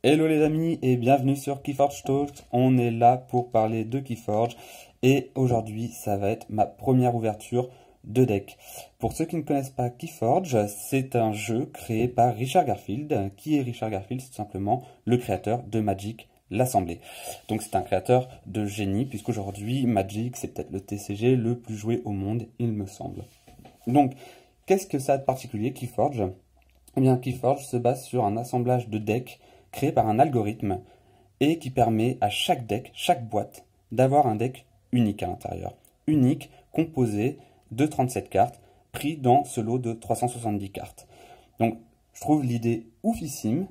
Hello les amis et bienvenue sur Keyforge Talk. On est là pour parler de Keyforge et aujourd'hui ça va être ma première ouverture de deck. Pour ceux qui ne connaissent pas Keyforge, c'est un jeu créé par Richard Garfield. Qui est Richard Garfield? C'est tout simplement le créateur de Magic l'Assemblée. Donc c'est un créateur de génie puisqu'aujourd'hui Magic c'est peut-être le TCG le plus joué au monde il me semble. Donc qu'est-ce que ça a de particulier Keyforge? Eh bien, Keyforge se base sur un assemblage de decks créé par un algorithme et qui permet à chaque deck, chaque boîte, d'avoir un deck unique à l'intérieur. Unique, composé de 37 cartes, pris dans ce lot de 370 cartes. Donc, je trouve l'idée oufissime.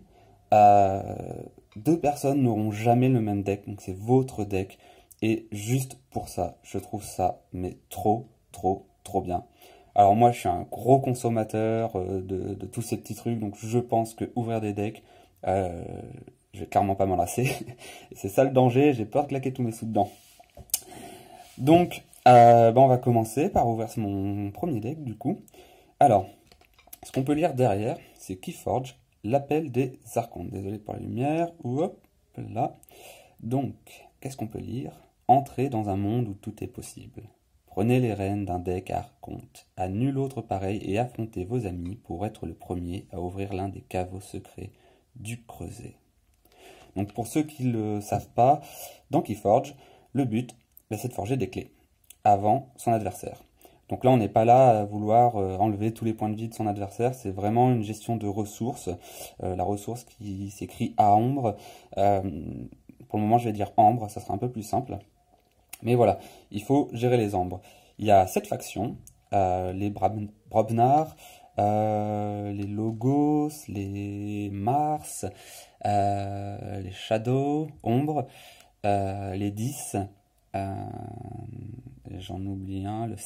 Deux personnes n'auront jamais le même deck, donc c'est votre deck. Et juste pour ça, je trouve ça mais trop bien. Alors moi, je suis un gros consommateur de tous ces petits trucs, donc je pense que ouvrir des decks, euh, je vais clairement pas m'en lasser. Et c'est ça le danger, j'ai peur de claquer tous mes sous dedans. Donc, on va commencer par ouvrir mon premier deck du coup. Alors, ce qu'on peut lire derrière, c'est Keyforge, l'appel des archontes. Désolé pour la lumière. Hop, là. Donc, qu'est-ce qu'on peut lire? Entrer dans un monde où tout est possible. Prenez les rênes d'un deck archonte, à nul autre pareil, et affrontez vos amis pour être le premier à ouvrir l'un des caveaux secrets du creuset. Donc pour ceux qui ne le savent pas, dans Keyforge, le but, c'est de forger des clés avant son adversaire. Donc là, on n'est pas là à vouloir enlever tous les points de vie de son adversaire, c'est vraiment une gestion de ressources. La ressource qui s'écrit à ombre. Pour le moment, je vais dire ambre, ça sera un peu plus simple. Mais voilà, il faut gérer les ambres. Il y a 7 factions, les Brobnar, les Logos, les Mars, les Shadows, Ombres, les 10, j'en oublie un, le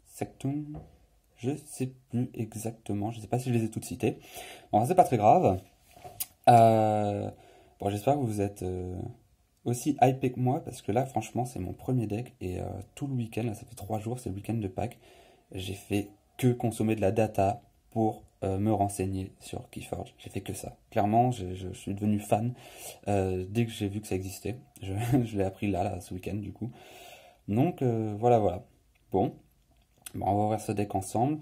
Sectum, je sais plus exactement, je sais pas si je les ai toutes citées. Bon, c'est pas très grave. J'espère que vous êtes aussi hypé que moi, parce que là, franchement, c'est mon premier deck, et tout le week-end, là, ça fait 3 jours, c'est le week-end de Pâques, j'ai fait que consommer de la data pour me renseigner sur Keyforge. J'ai fait que ça. Clairement, je suis devenu fan dès que j'ai vu que ça existait. Je l'ai appris là, ce week-end, du coup. Donc, voilà. Bon, on va ouvrir ce deck ensemble.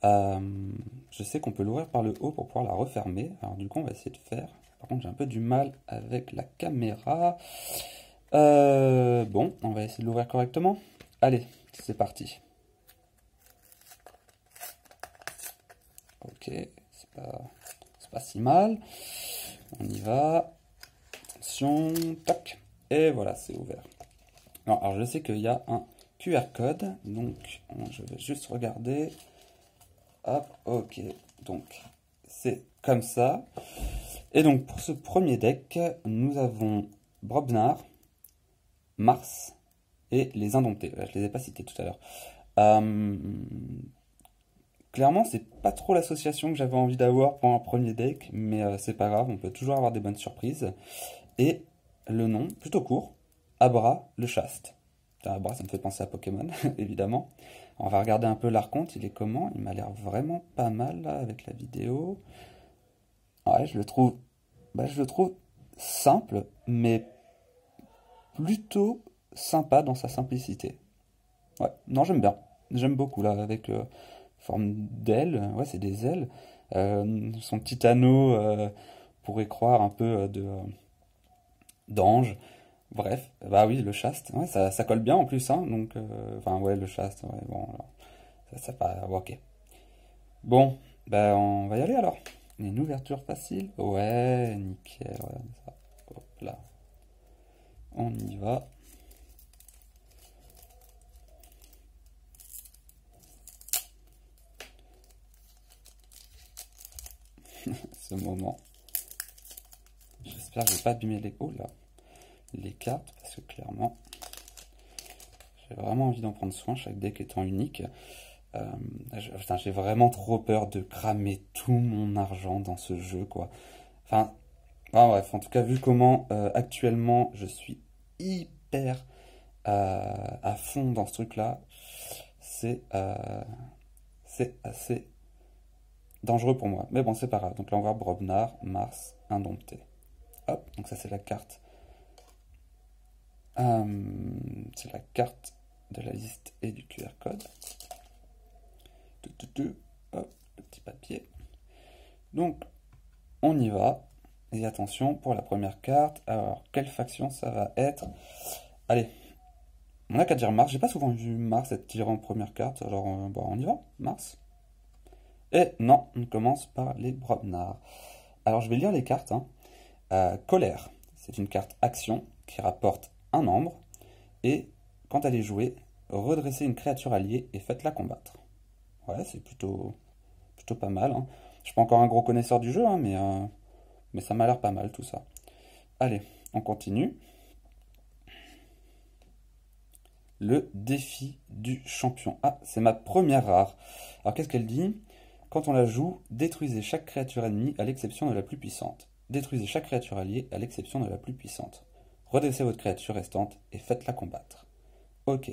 Je sais qu'on peut l'ouvrir par le haut pour pouvoir la refermer. Alors du coup, on va essayer de faire. Par contre, j'ai un peu du mal avec la caméra. On va essayer de l'ouvrir correctement. Allez, c'est parti. Ok, c'est pas si mal. On y va. Attention, tac. Et voilà, c'est ouvert. Alors, je sais qu'il y a un QR code, donc je vais juste regarder. Hop, ok. Donc, c'est comme ça. Et donc, pour ce premier deck, nous avons Brobnar, Mars et les Indomptés. Je ne les ai pas cités tout à l'heure. Clairement, c'est pas trop l'association que j'avais envie d'avoir pour un premier deck, mais c'est pas grave, on peut toujours avoir des bonnes surprises. Et le nom, plutôt court, Abra le Chaste. Abra, ça me fait penser à Pokémon, évidemment. On va regarder un peu l'archonte, il est comment? Il m'a l'air vraiment pas mal là avec la vidéo. Ouais, je le trouve simple, mais plutôt sympa dans sa simplicité. Ouais, non, j'aime bien. J'aime beaucoup là, avec forme d'ailes. Ouais, c'est des ailes. Son petit anneau pourrait croire un peu d'ange. Bref, bah oui, le chaste. Ouais, ça colle bien en plus, hein. Donc, enfin, ouais, le chaste. Ouais, bon, alors, ça pas. Ok. Bon, bah on va y aller alors. Une ouverture facile. Ouais, nickel. Ouais, ça. Hop là. On y va. Ce moment. J'espère que je vais pas abîmer les cartes, parce que clairement, j'ai vraiment envie d'en prendre soin, chaque deck étant unique. J'ai vraiment trop peur de cramer tout mon argent dans ce jeu, quoi. Enfin, bref, en tout cas, vu comment actuellement je suis hyper à fond dans ce truc-là, c'est assez dangereux pour moi. Mais bon, c'est pas grave. Donc là, on va voir Brobnar, Mars, Indompté. Hop, donc ça c'est la carte. C'est la carte de la liste et du QR code. Hop, le petit papier. Donc, on y va. Et attention pour la première carte. Alors, quelle faction ça va être? Allez, on n'a qu'à dire Mars. J'ai pas souvent vu Mars être tiré en première carte. Alors, bon, on y va, Mars. Et non, on commence par les Brobnar. Alors, je vais lire les cartes. Colère, c'est une carte action qui rapporte un nombre. Et quand elle est jouée, redressez une créature alliée et faites-la combattre. Ouais, c'est plutôt pas mal. Je ne suis pas encore un gros connaisseur du jeu, mais ça m'a l'air pas mal tout ça. Allez, on continue. Le défi du champion. Ah, c'est ma première rare. Alors qu'est-ce qu'elle dit? Quand on la joue, détruisez chaque créature ennemie à l'exception de la plus puissante. Détruisez chaque créature alliée à l'exception de la plus puissante. Redressez votre créature restante et faites-la combattre. Ok.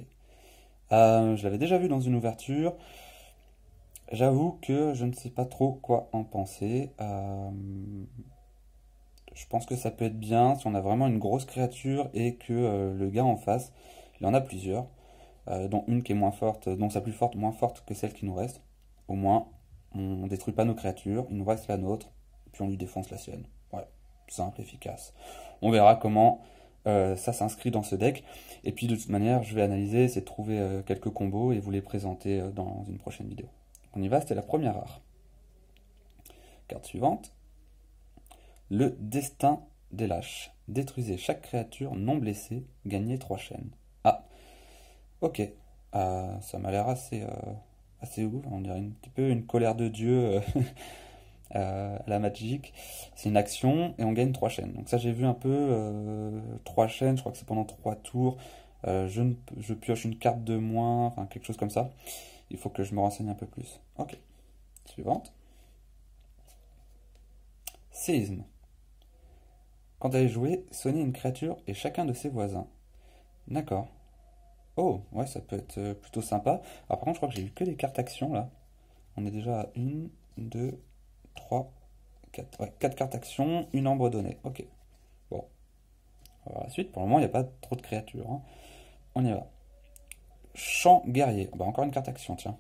Je l'avais déjà vu dans une ouverture. J'avoue que je ne sais pas trop quoi en penser. Je pense que ça peut être bien si on a vraiment une grosse créature et que le gars en face, il en a plusieurs, dont une qui est moins forte, dont sa plus forte moins forte que celle qui nous reste. Au moins, on détruit pas nos créatures, il nous reste la nôtre, puis on lui défonce la sienne. Ouais, simple, efficace. On verra comment ça s'inscrit dans ce deck. Et puis de toute manière, je vais analyser, essayer de trouver quelques combos et vous les présenter dans une prochaine vidéo. On y va, c'était la première rare. Carte suivante. Le destin des lâches. Détruisez chaque créature non blessée, gagnez 3 chaînes. Ah, ok. Ça m'a l'air assez ouf. On dirait un petit peu une colère de Dieu à la Magic. C'est une action et on gagne 3 chaînes. Donc ça j'ai vu un peu 3 chaînes, je crois que c'est pendant 3 tours. Je pioche une carte de moins, enfin quelque chose comme ça. Il faut que je me renseigne un peu plus. Ok. Suivante. Séisme. Quand elle est jouée, soignez une créature et chacun de ses voisins. D'accord. Oh, ouais, ça peut être plutôt sympa. Alors par contre, je crois que j'ai eu que des cartes actions là. On est déjà à 1, 2, 3, 4. Ouais, 4 cartes actions, une ombre donnée. Ok. Bon. On va voir la suite. Pour le moment, il n'y a pas trop de créatures. On y va. Champ guerrier. Bah, encore une carte action, tiens.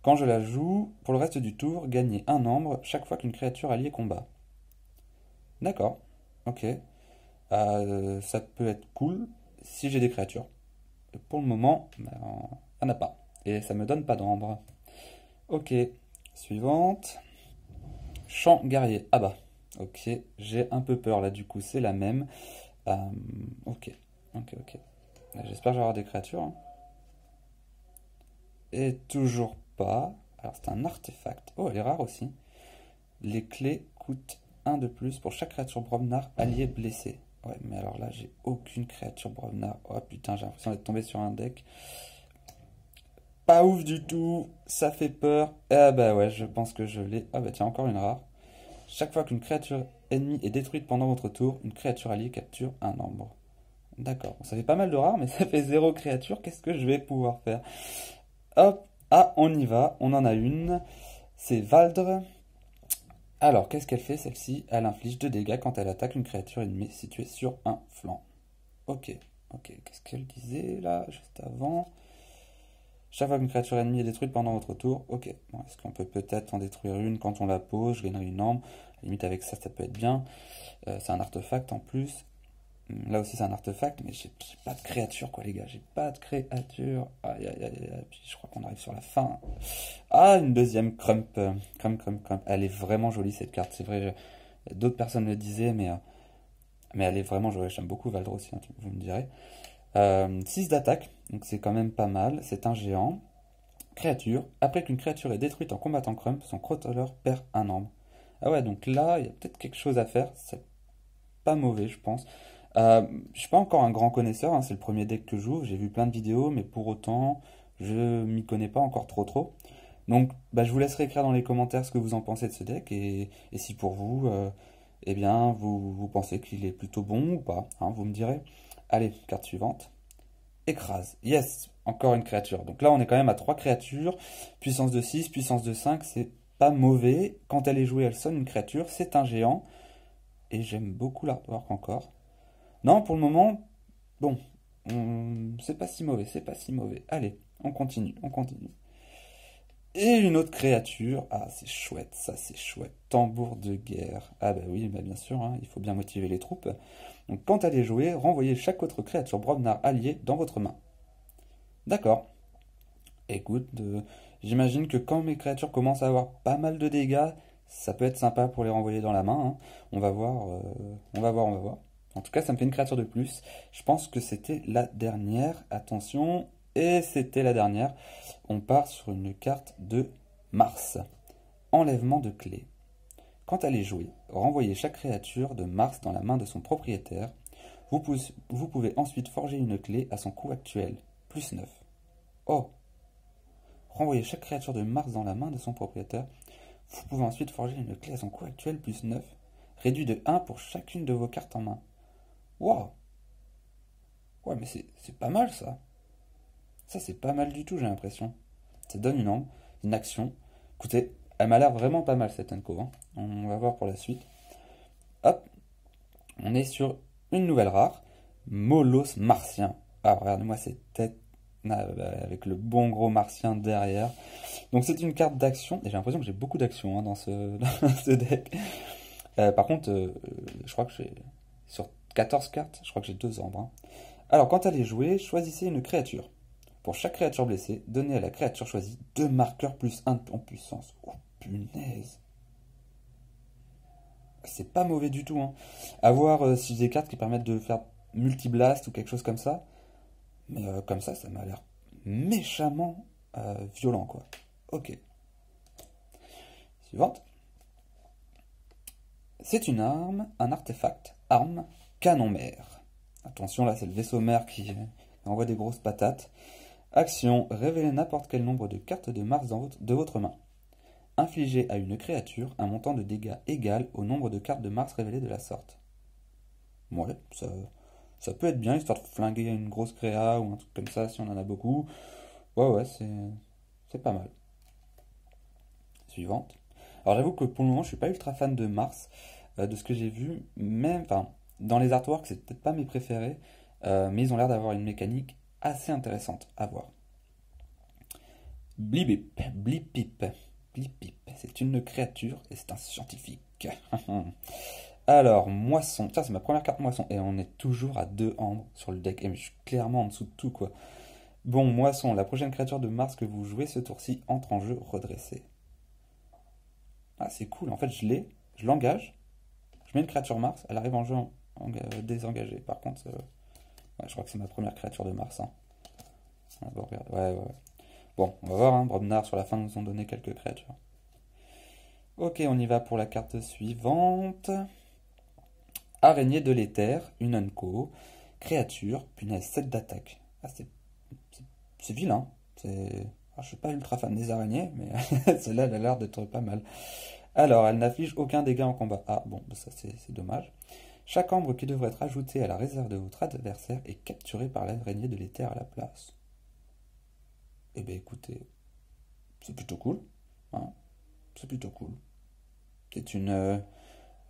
Quand je la joue, pour le reste du tour, gagnez un ombre chaque fois qu'une créature alliée combat. D'accord. Ok. Ça peut être cool si j'ai des créatures. Et pour le moment, ben, il n'y en a pas. Et ça me donne pas d'ombre. Ok. Suivante. Champ guerrier. Ah bah. Ok. J'ai un peu peur là, du coup, c'est la même. Ok. Ok. J'espère que j'aurai des créatures. Et toujours pas. Alors c'est un artefact. Oh, elle est rare aussi. Les clés coûtent 1 de plus pour chaque créature Brobnar alliée blessée. Ouais, mais alors là, j'ai aucune créature Brobnar. Oh putain, j'ai l'impression d'être tombé sur un deck. Pas ouf du tout. Ça fait peur. Ah bah ouais, je pense que je l'ai. Ah bah tiens, encore une rare. Chaque fois qu'une créature ennemie est détruite pendant votre tour, une créature alliée capture un ombre. D'accord. Ça fait pas mal de rares, mais ça fait 0 créature. Qu'est-ce que je vais pouvoir faire? Hop. Ah, on y va. On en a une. C'est Valdre. Alors, qu'est-ce qu'elle fait celle-ci? Elle inflige 2 dégâts quand elle attaque une créature ennemie située sur un flanc. Ok. Qu'est-ce qu'elle disait là, juste avant? Chaque fois qu'une créature ennemie est détruite pendant votre tour. Ok. Bon, est-ce qu'on peut peut-être en détruire une quand on la pose? Je gagnerai une ombre. À la limite, avec ça, ça peut être bien. C'est un artefact en plus. Là aussi, c'est un artefact, mais j'ai pas de créature, quoi, les gars. J'ai pas de créature. Aïe. Puis je crois qu'on arrive sur la fin. Ah, une deuxième Crump. Crump. Elle est vraiment jolie, cette carte. C'est vrai, d'autres personnes le disaient, mais elle est vraiment jolie. J'aime beaucoup Valdre aussi, vous me direz. 6 d'attaque, donc c'est quand même pas mal. C'est un géant. Créature. Après qu'une créature est détruite en combattant Crump, son contrôleur perd un ombre. Ah ouais, donc là, il y a peut-être quelque chose à faire. C'est pas mauvais, je pense. Je suis pas encore un grand connaisseur, c'est le premier deck que j'ouvre, j'ai vu plein de vidéos, mais pour autant, je m'y connais pas encore trop. Donc, bah, je vous laisserai écrire dans les commentaires ce que vous en pensez de ce deck, et si pour vous, eh bien, vous pensez qu'il est plutôt bon ou pas, vous me direz. Allez, carte suivante. Écrase. Yes, encore une créature. Donc là, on est quand même à 3 créatures, puissance de 6, puissance de 5, c'est pas mauvais. Quand elle est jouée, elle sonne une créature, c'est un géant. et j'aime beaucoup l'artwork encore. Non, pour le moment, bon, c'est pas si mauvais, c'est pas si mauvais. Allez, on continue, on continue. Et une autre créature, ah c'est chouette, ça c'est chouette, tambour de guerre. Ah bah oui, bah bien sûr, hein, il faut bien motiver les troupes. Donc quand elle est jouée, renvoyez chaque autre créature Brobnar alliée dans votre main. D'accord. Écoute, j'imagine que quand mes créatures commencent à avoir pas mal de dégâts, ça peut être sympa pour les renvoyer dans la main, hein. On va voir, on va voir, on va voir. En tout cas, ça me fait une créature de plus. Je pense que c'était la dernière. Attention, et c'était la dernière. On part sur une carte de Mars. Enlèvement de clé. Quand elle est jouée, renvoyez chaque créature de Mars dans la main de son propriétaire. Vous pouvez ensuite forger une clé à son coût actuel, plus 9. Oh! Renvoyez chaque créature de Mars dans la main de son propriétaire. Vous pouvez ensuite forger une clé à son coût actuel, plus 9, réduit de 1 pour chacune de vos cartes en main. Waouh! Ouais, mais c'est pas mal ça. Ça, c'est pas mal du tout, j'ai l'impression. Ça donne une action. Écoutez, elle m'a l'air vraiment pas mal cette Enco, hein. On va voir pour la suite. Hop, on est sur une nouvelle rare. Molos martien. Ah, regardez-moi cette tête avec le bon gros martien derrière. Donc c'est une carte d'action. Et j'ai l'impression que j'ai beaucoup d'actions, hein, dans dans ce deck. Par contre, je crois que j'ai sur 14 cartes, je crois que j'ai 2 ombres, hein. Alors quand elle est jouée, choisissez une créature. Pour chaque créature blessée, donnez à la créature choisie 2 marqueurs plus 1 en puissance. Oh punaise! C'est pas mauvais du tout, hein. À voir si j'ai des cartes qui permettent de faire multi-blast ou quelque chose comme ça. Mais comme ça m'a l'air méchamment violent, quoi. Ok. Suivante. C'est une arme, un artefact, arme, canon mer. Attention, là, c'est le vaisseau mer qui envoie des grosses patates. Action, révélez n'importe quel nombre de cartes de Mars de votre main. Infligez à une créature un montant de dégâts égal au nombre de cartes de Mars révélées de la sorte. Ouais, ça peut être bien, histoire de flinguer une grosse créa ou un truc comme ça si on en a beaucoup. Ouais, c'est pas mal. Suivante. Alors j'avoue que pour le moment, je suis pas ultra fan de Mars, de ce que j'ai vu. Même, enfin, dans les artworks, c'est peut-être pas mes préférés, mais ils ont l'air d'avoir une mécanique assez intéressante à voir. Blipip, Blipip, Blipip, c'est une créature et c'est un scientifique. Alors, moisson, ça c'est ma première carte moisson, et on est toujours à 2 ambres sur le deck, et je suis clairement en dessous de tout, quoi. Bon, moisson, la prochaine créature de Mars que vous jouez ce tour-ci entre en jeu redressé. Ah, c'est cool, en fait je l'engage, je mets une créature Mars, elle arrive en jeu désengagée. Par contre, ouais, je crois que c'est ma première créature de Mars, hein. Ah, bon, regarde, ouais. Bon, on va voir, hein, Brobnar sur la fin nous ont donné quelques créatures. Ok, on y va pour la carte suivante. Araignée de l'éther, une unco, créature, punaise, 7 d'attaque. Ah, c'est vilain. Je suis pas ultra fan des araignées, mais celle-là, elle a l'air d'être pas mal. Alors, elle n'affiche aucun dégât en combat. Ah, bon, ça c'est dommage. Chaque ambre qui devrait être ajoutée à la réserve de votre adversaire est capturée par l'araignée de l'éther à la place. Eh bien, écoutez, c'est plutôt cool, hein. C'est plutôt cool. C'est une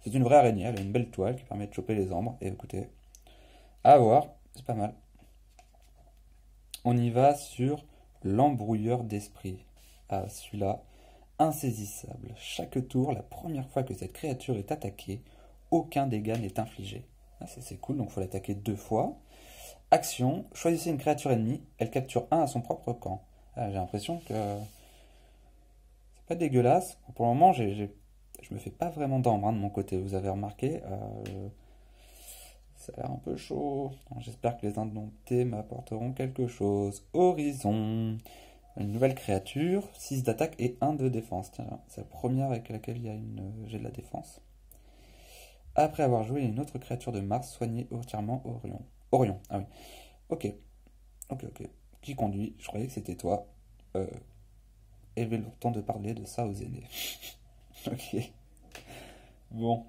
vraie araignée, elle a une belle toile qui permet de choper les ambres. Et écoutez, à voir, c'est pas mal. On y va sur l'embrouilleur d'esprit. Ah, celui-là, insaisissable. Chaque tour, la première fois que cette créature est attaquée, aucun dégât n'est infligé. Ah, ça c'est cool, donc il faut l'attaquer 2 fois. Action, choisissez une créature ennemie, elle capture un à son propre camp. Ah, j'ai l'impression que c'est pas dégueulasse. Pour le moment, je me fais pas vraiment d'ombre, hein, de mon côté, vous avez remarqué. Ça a l'air un peu chaud. J'espère que les indomptés m'apporteront quelque chose. Horizon. Une nouvelle créature, 6 d'attaque et 1 de défense. Tiens, c'est la première avec laquelle il y a j'ai de la défense. Après avoir joué une autre créature de Mars, soignez entièrement Orion. Orion, ah oui. Ok. Qui conduit? Je croyais que c'était toi. Et le temps de parler de ça aux aînés. Ok. Bon.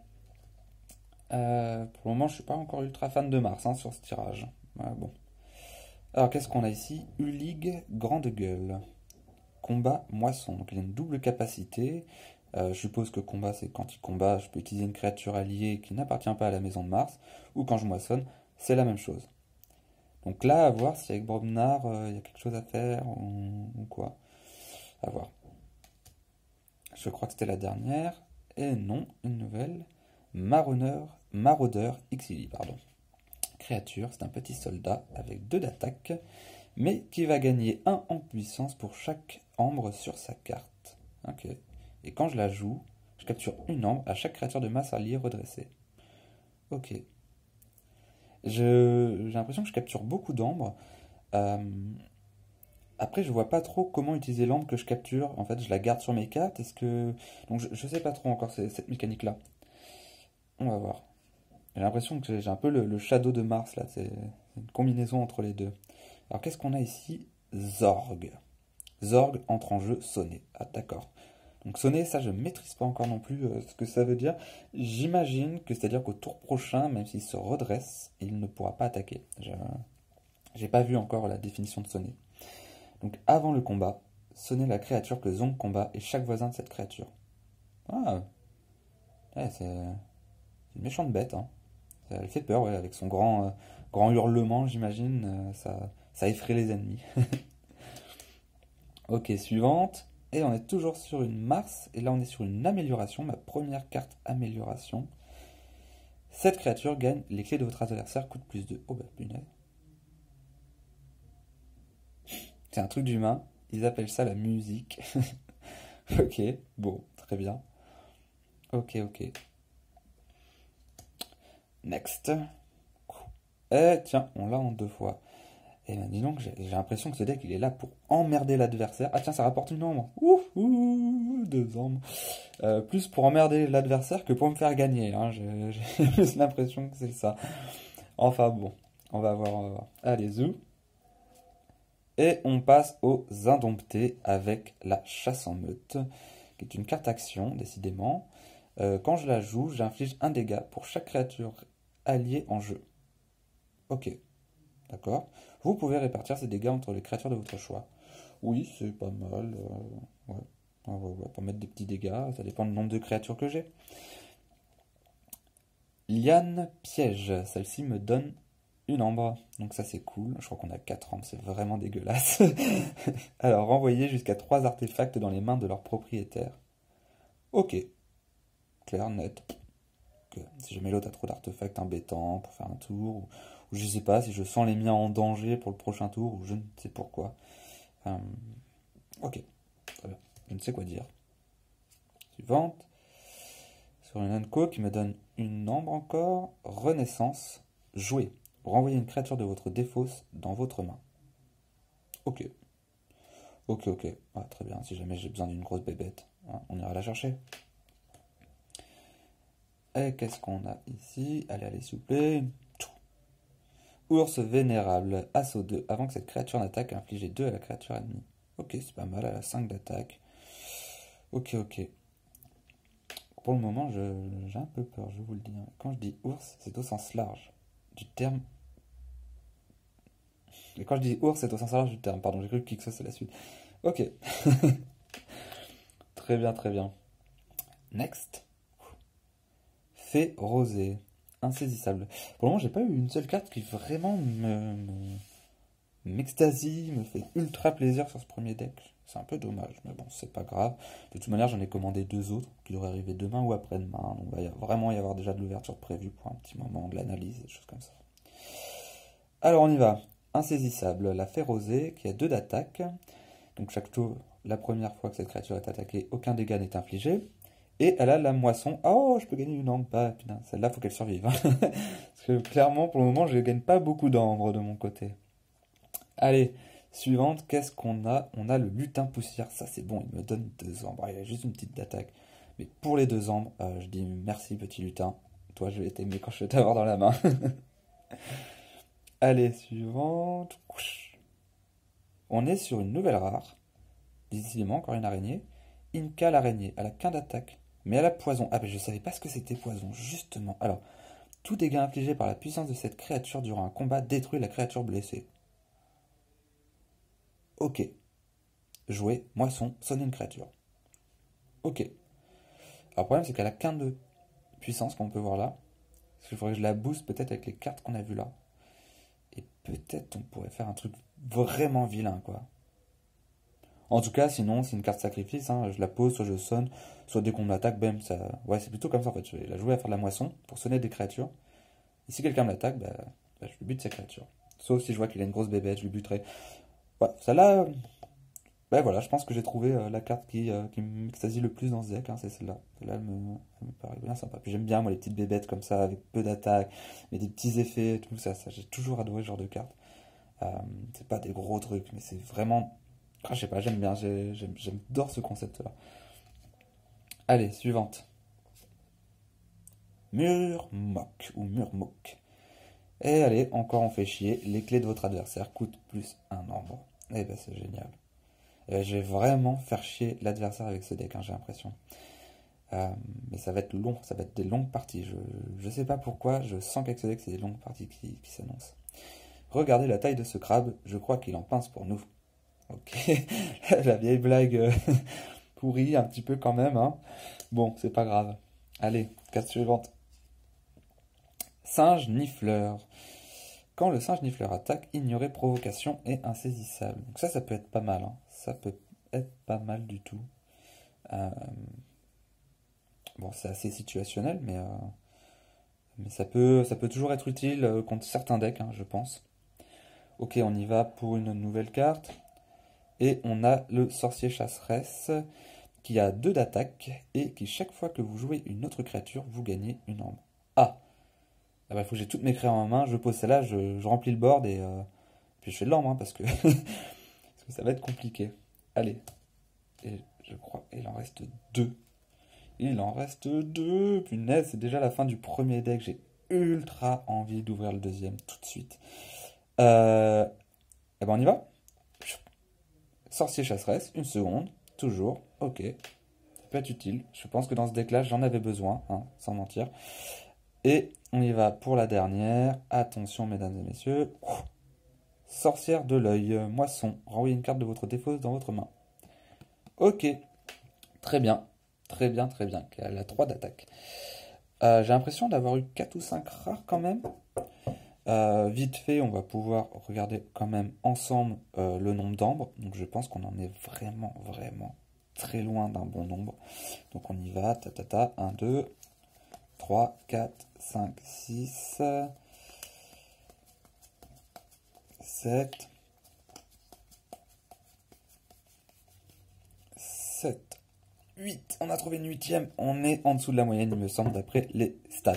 Pour le moment, je suis pas encore ultra fan de Mars, hein, sur ce tirage. Ouais, bon. Alors, qu'est-ce qu'on a ici? Ulig, grande gueule. Combat moisson. Donc, il a une double capacité. Je suppose que combat, c'est quand il combat, je peux utiliser une créature alliée qui n'appartient pas à la maison de Mars, ou quand je moissonne, c'est la même chose. Donc là, à voir si avec Brobnar, il y a quelque chose à faire, ou quoi. À voir. Je crois que c'était la dernière. Et non, une nouvelle. Maraudeur Xili, pardon. Créature, c'est un petit soldat avec 2 d'attaque, mais qui va gagner 1 en puissance pour chaque ambre sur sa carte. Ok. Et quand je la joue, je capture une ambre à chaque créature de masse alliée redressée. Ok. J'ai l'impression que je capture beaucoup d'ambres. Euh, Après, je vois pas trop comment utiliser l'ambre que je capture. En fait, je la garde sur mes cartes. Est-ce que... Donc, je sais pas trop encore cette mécanique-là. On va voir. J'ai l'impression que j'ai un peu le Shadow de Mars, là. C'est une combinaison entre les deux. Alors, qu'est-ce qu'on a ici? Zorg. Zorg entre en jeu sonné. Ah, d'accord. Donc, sonné, ça, je maîtrise pas encore non plus ce que ça veut dire. J'imagine que c'est-à-dire qu'au tour prochain, même s'il se redresse, il ne pourra pas attaquer. J'ai pas vu encore la définition de sonné. Donc, avant le combat, sonnez la créature que Zong combat et chaque voisin de cette créature. Ah, ouais, c'est une méchante bête, hein. Elle fait peur, ouais, avec son grand hurlement, j'imagine. Ça effraie les ennemis. Ok, suivante. Et on est toujours sur une Mars. Et là, on est sur une amélioration. Ma première carte amélioration. Cette créature gagne les clés de votre adversaire, coûte plus de... Oh bah, punaise. C'est un truc d'humain. Ils appellent ça la musique. Ok, bon, très bien. Ok, ok. Next. Eh, tiens, on l'a en 2 fois. Et ben dis donc, j'ai l'impression que ce deck, il est là pour emmerder l'adversaire. Ah tiens, ça rapporte une ombre. Ouh, ouh, 2 ombres. Plus pour emmerder l'adversaire que pour me faire gagner, hein. J'ai plus l'impression que c'est ça. Enfin bon, on va voir, on va voir. Allez, zou. Et on passe aux Indomptés avec la chasse en meute, qui est une carte action, décidément. Quand je la joue, j'inflige un dégât pour chaque créature alliée en jeu. Ok, d'accord. Vous pouvez répartir ces dégâts entre les créatures de votre choix. Oui, c'est pas mal. Ouais. Pour mettre des petits dégâts, ça dépend du nombre de créatures que j'ai. Liane piège, celle-ci me donne une ambre. Donc ça c'est cool. Je crois qu'on a 4 ambres, c'est vraiment dégueulasse. Alors, renvoyer jusqu'à 3 artefacts dans les mains de leur propriétaire. Ok, clair, net. Ok. Si jamais l'autre a trop d'artefacts embêtants pour faire un tour, ou je sais pas, si je sens les miens en danger pour le prochain tour, ou je ne sais pourquoi. Euh, ok, très bien. Je ne sais quoi dire. Suivante. Sur une Unco qui me donne une ambre encore. Renaissance. Jouer. Renvoyer une créature de votre défausse dans votre main. Ok. Ok, ok. Ah, très bien. Si jamais j'ai besoin d'une grosse bébête, hein, on ira la chercher. Et qu'est-ce qu'on a ici? Allez, allez, s'il vous plaît. Ours vénérable. Assaut 2. Avant que cette créature n'attaque, infligez 2 à la créature ennemie. Ok, c'est pas mal. Elle a 5 d'attaque. Ok, ok. Pour le moment, j'ai un peu peur, je vous le dis, hein. Quand je dis ours, c'est au sens large du terme. Et quand je dis ours, c'est au sens large du terme. Pardon, j'ai cru que ça c'est la suite. Ok. Très bien, très bien. Next. Fée rosée. Insaisissable. Pour le moment, j'ai pas eu une seule carte qui vraiment m'extasie, me fait ultra plaisir sur ce premier deck. C'est un peu dommage, mais bon, c'est pas grave. De toute manière, j'en ai commandé 2 autres qui devraient arriver demain ou après-demain. Donc, il va vraiment y avoir déjà de l'ouverture prévue pour un petit moment, de l'analyse, des choses comme ça. Alors, on y va. Insaisissable, la fée rosée qui a 2 d'attaque. Donc, chaque tour, la première fois que cette créature est attaquée, aucun dégât n'est infligé. Et elle a la moisson. Oh, je peux gagner une ambre. Bah, putain, celle-là, faut qu'elle survive, hein. Parce que clairement, pour le moment, je ne gagne pas beaucoup d'ambre de mon côté. Allez, suivante, qu'est-ce qu'on a? On a le lutin poussière. Ça, c'est bon, il me donne 2 ombres. Il y a juste une petite d'attaque. Mais pour les 2 ombres, je dis merci, petit lutin. Toi, je vais t'aimer quand je vais t'avoir dans la main. Allez, suivante. On est sur une nouvelle rare. Décidément, encore une araignée. Inca l'araignée. Elle a qu'un d'attaque. Mais elle a poison. Ah, mais je savais pas ce que c'était poison, justement. Alors, tout dégât infligé par la puissance de cette créature durant un combat détruit la créature blessée. Ok. Jouer, moisson, sonner une créature. Ok. Alors, le problème, c'est qu'elle a qu'un de puissance, qu'on peut voir là. Parce qu'il faudrait que je la booste peut-être avec les cartes qu'on a vues là. Et peut-être on pourrait faire un truc vraiment vilain, quoi. En tout cas, sinon, c'est une carte sacrifice, hein. Je la pose, soit je sonne, soit dès qu'on m'attaque, bam, ça... Ouais, c'est plutôt comme ça, en fait. Je vais la jouer à faire de la moisson, pour sonner des créatures. Et si quelqu'un me l'attaque, je lui bute sa créature. Sauf si je vois qu'il a une grosse bébête, je lui buterai. Ouais, celle-là... voilà, je pense que j'ai trouvé la carte qui m'extasie le plus dans ce deck, hein, c'est celle-là. Celle-là, elle me paraît bien sympa. Puis j'aime bien, moi, les petites bébêtes comme ça, avec peu d'attaque, mais des petits effets, tout ça. J'ai toujours adoré ce genre de carte. Euh, c'est pas des gros trucs, mais c'est vraiment... Ah, je sais pas, j'aime bien, j'adore ce concept-là. Allez, suivante. Murmok ou Murmok. Et allez, encore on fait chier. Les clés de votre adversaire coûtent plus un nombre. Eh ben c'est génial. Je vais vraiment faire chier l'adversaire avec ce deck, hein, j'ai l'impression. Mais ça va être long, ça va être des longues parties. Je sais pas pourquoi, je sens qu'avec ce deck, c'est des longues parties qui s'annoncent. Regardez la taille de ce crabe, je crois qu'il en pince pour nous. Ok, la vieille blague pourrie un petit peu quand même, hein. Bon, c'est pas grave. Allez, carte suivante. Singe nifleur. Quand le singe nifleur attaque, ignorez provocation et insaisissable. Donc ça peut être pas mal, hein. Ça peut être pas mal du tout. Bon, c'est assez situationnel, mais ça peut toujours être utile contre certains decks, hein, je pense. Ok, on y va pour une nouvelle carte. Et on a le sorcier chasseresse qui a 2 d'attaque et qui, chaque fois que vous jouez une autre créature, vous gagnez une arme. Ah! Ah bah, il faut que j'ai toutes mes créatures en main, je pose celle-là, je remplis le board et puis je fais de l'ambre, hein, parce que, parce que ça va être compliqué. Allez. Et je crois, il en reste 2. Il en reste 2. Punaise, c'est déjà la fin du premier deck. J'ai ultra envie d'ouvrir le deuxième tout de suite. Et ben on y va. Sorcier chasseresse, une seconde, toujours, ok. Ça peut être utile. Je pense que dans ce deck-là, j'en avais besoin, hein, sans mentir. Et on y va pour la dernière. Attention, mesdames et messieurs. Sorcière de l'œil, moisson. Renvoyez une carte de votre défausse dans votre main. Ok, très bien. Très bien, très bien. Elle a 3 d'attaque. J'ai l'impression d'avoir eu 4 ou 5 rares quand même. Vite fait, on va pouvoir regarder quand même ensemble le nombre d'ambres. Donc je pense qu'on en est vraiment, vraiment très loin d'un bon nombre. Donc on y va, 1, 2, 3, 4, 5, 6, 7, 7, 8. On a trouvé une 8e. On est en dessous de la moyenne, il me semble, d'après les stats.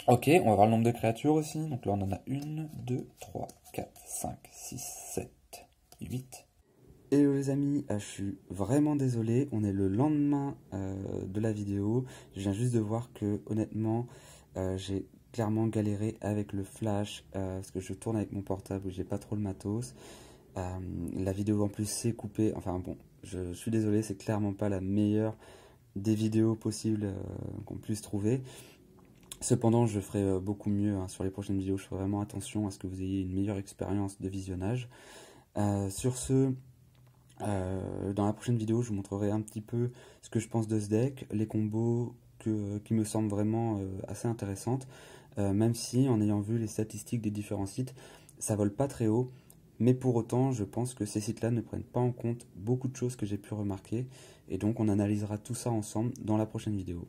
Ok, on va voir le nombre de créatures aussi. Donc là, on en a 1, 2, 3, 4, 5, 6, 7, 8. Hello les amis, je suis vraiment désolé. On est le lendemain de la vidéo. Je viens juste de voir que, honnêtement, j'ai clairement galéré avec le flash parce que je tourne avec mon portable où j'ai pas trop le matos. La vidéo en plus s'est coupée. Enfin bon, je suis désolé, c'est clairement pas la meilleure des vidéos possibles qu'on puisse trouver. Cependant, je ferai beaucoup mieux, hein, sur les prochaines vidéos. Je ferai vraiment attention à ce que vous ayez une meilleure expérience de visionnage. Sur ce, dans la prochaine vidéo, je vous montrerai un petit peu ce que je pense de ce deck, les combos qui me semblent vraiment assez intéressantes. Même si, en ayant vu les statistiques des différents sites, ça vole pas très haut. Mais pour autant, je pense que ces sites-là ne prennent pas en compte beaucoup de choses que j'ai pu remarquer. Et donc, on analysera tout ça ensemble dans la prochaine vidéo.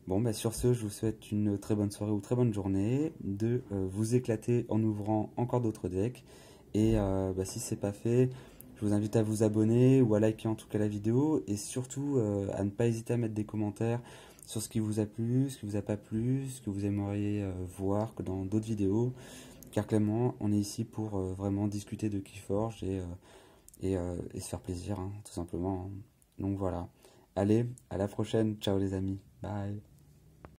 Bon, bah sur ce, je vous souhaite une très bonne soirée ou très bonne journée, de vous éclater en ouvrant encore d'autres decks. Et si c'est pas fait, je vous invite à vous abonner ou à liker en tout cas la vidéo. Et surtout, à ne pas hésiter à mettre des commentaires sur ce qui vous a plu, ce qui vous a pas plu, ce que vous aimeriez voir que dans d'autres vidéos. Car clairement, on est ici pour vraiment discuter de Keyforge et se faire plaisir, hein, tout simplement. Donc voilà. Allez, à la prochaine. Ciao les amis. Bye.